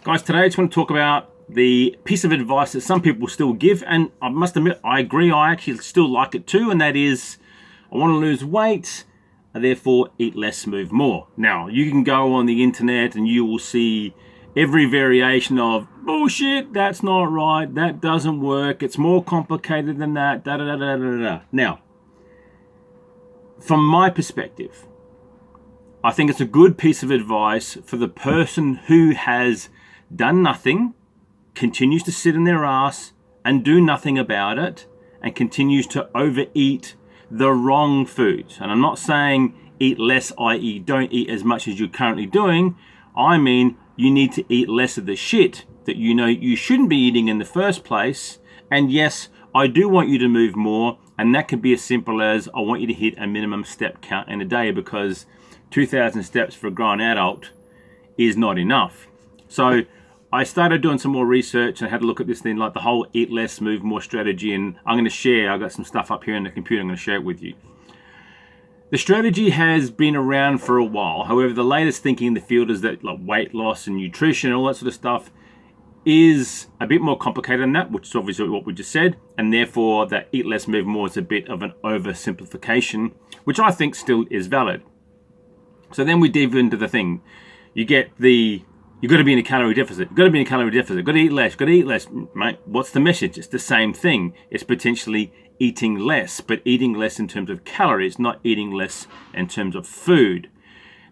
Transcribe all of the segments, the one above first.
Guys, today I just want to talk about the piece of advice that some people still give, and I must admit, I agree, I actually still like it too, and that is, I want to lose weight, and therefore eat less, move more. Now, you can go on the internet and you will see every variation of, bullshit, that's not right, that doesn't work, it's more complicated than that, da da da da da da. Now, from my perspective, I think it's a good piece of advice for the person who has done nothing, continues to sit in their ass and do nothing about it, and continues to overeat the wrong foods. And I'm not saying eat less, i.e. don't eat as much as you're currently doing. I mean, you need to eat less of the shit that you know you shouldn't be eating in the first place. And yes, I do want you to move more, and that could be as simple as I want you to hit a minimum step count in a day, because 2,000 steps for a grown adult is not enough. So I started doing some more research and had a look at this thing, like the whole eat less, move more strategy. And I'm going to share, I've got some stuff up here on the computer, I'm going to share it with you. The strategy has been around for a while. However, the latest thinking in the field is that like weight loss and nutrition and all that sort of stuff is a bit more complicated than that, which is obviously what we just said. And therefore that eat less, move more is a bit of an oversimplification, which I think still is valid. So then we dive into the thing. You've got to be in a calorie deficit. You've got to be in a calorie deficit. You've got to eat less. You've got to eat less. Mate, what's the message? It's the same thing. It's potentially eating less, but eating less in terms of calories, not eating less in terms of food.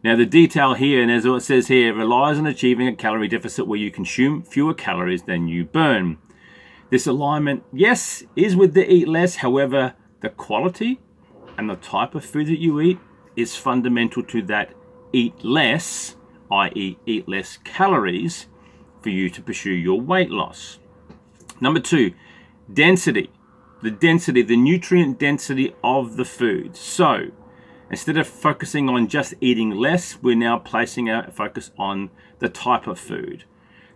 Now, the detail here, and as it says here, relies on achieving a calorie deficit where you consume fewer calories than you burn. This alignment, yes, is with the eat less. However, the quality and the type of food that you eat is fundamental to that eat less, i.e. eat less calories, for you to pursue your weight loss. Number 2, density. The nutrient density of the food. So instead of focusing on just eating less, we're now placing our focus on the type of food.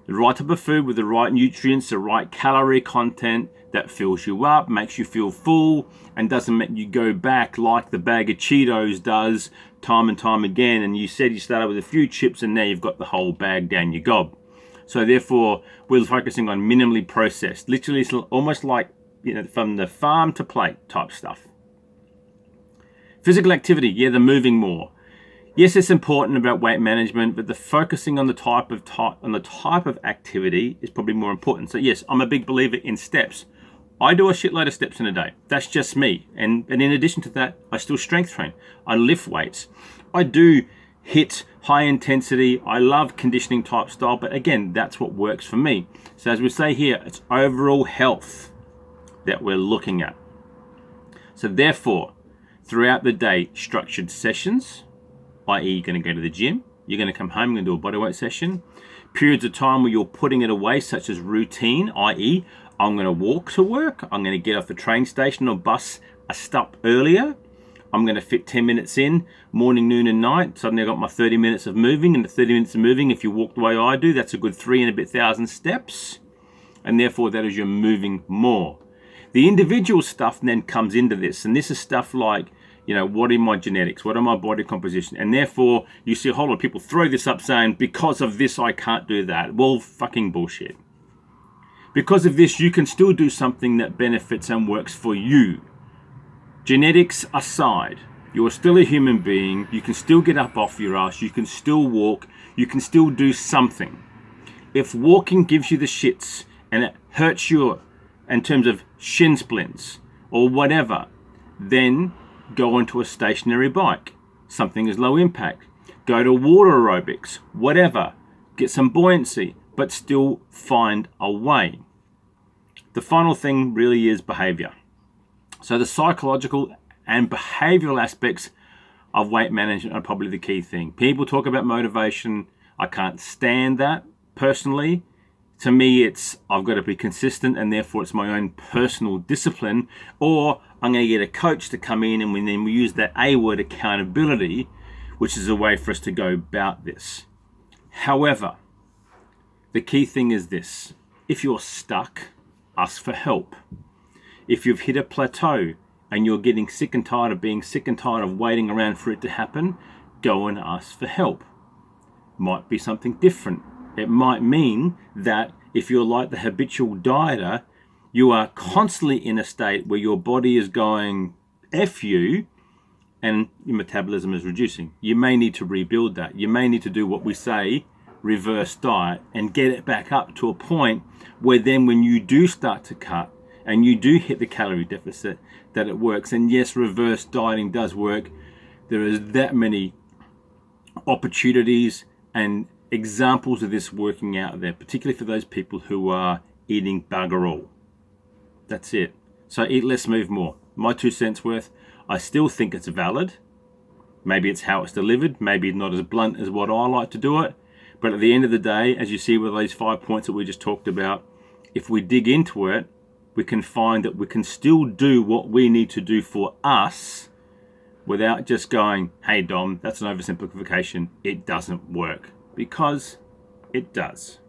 The right type of food with the right nutrients, the right calorie content that fills you up, makes you feel full, and doesn't make you go back like the bag of Cheetos does time and time again. And you said you started with a few chips and now you've got the whole bag down your gob. So therefore, we're focusing on minimally processed, literally it's almost like, from the farm to plate type stuff. Physical activity, the moving more. Yes, it's important about weight management, but the focusing on the type of activity is probably more important. So yes, I'm a big believer in steps. I do a shitload of steps in a day. That's just me. And in addition to that, I still strength train. I lift weights. I do hit high intensity. I love conditioning type style, but again, that's what works for me. So as we say here, it's overall health that we're looking at. So therefore, throughout the day, structured sessions, i.e. you're going to go to the gym, you're going to come home, you're going to do a bodyweight session. Periods of time where you're putting it away, such as routine, i.e. I'm going to walk to work, I'm going to get off the train station or bus a stop earlier, I'm going to fit 10 minutes in, morning, noon and night. Suddenly I've got my 30 minutes of moving, and the 30 minutes of moving, if you walk the way I do, that's a good 3,000 steps, and therefore that is you're moving more. The individual stuff then comes into this, and this is stuff like, what are my genetics? What are my body composition? And therefore, you see a whole lot of people throw this up saying, because of this, I can't do that. Well, fucking bullshit. Because of this, you can still do something that benefits and works for you. Genetics aside, you're still a human being. You can still get up off your ass. You can still walk. You can still do something. If walking gives you the shits and it hurts you in terms of shin splints or whatever, then go onto a stationary bike. Something is low impact. Go to water aerobics, whatever. Get some buoyancy, but still find a way. The final thing really is behavior. So the psychological and behavioral aspects of weight management are probably the key thing. People talk about motivation. I can't stand that personally. To me, it's I've got to be consistent, and therefore it's my own personal discipline, or I'm going to get a coach to come in, and then we use that A word, accountability, which is a way for us to go about this. However, the key thing is this. If you're stuck, ask for help. If you've hit a plateau and you're getting sick and tired of being sick and tired of waiting around for it to happen, go and ask for help. Might be something different. It might mean that if you're like the habitual dieter, you are constantly in a state where your body is going F you and your metabolism is reducing. You may need to rebuild that. You may need to do what we say, reverse diet, and get it back up to a point where then when you do start to cut and you do hit the calorie deficit, that it works. And yes, reverse dieting does work. There is that many opportunities and examples of this working out there, particularly for those people who are eating bugger all. That's it. So eat less, move more. My 2 cents worth. I still think it's valid. Maybe it's how it's delivered. Maybe it's not as blunt as what I like to do it. But at the end of the day, as you see with those 5 points that we just talked about, if we dig into it, we can find that we can still do what we need to do for us without just going, hey Dom, that's an oversimplification. It doesn't work. Because it does.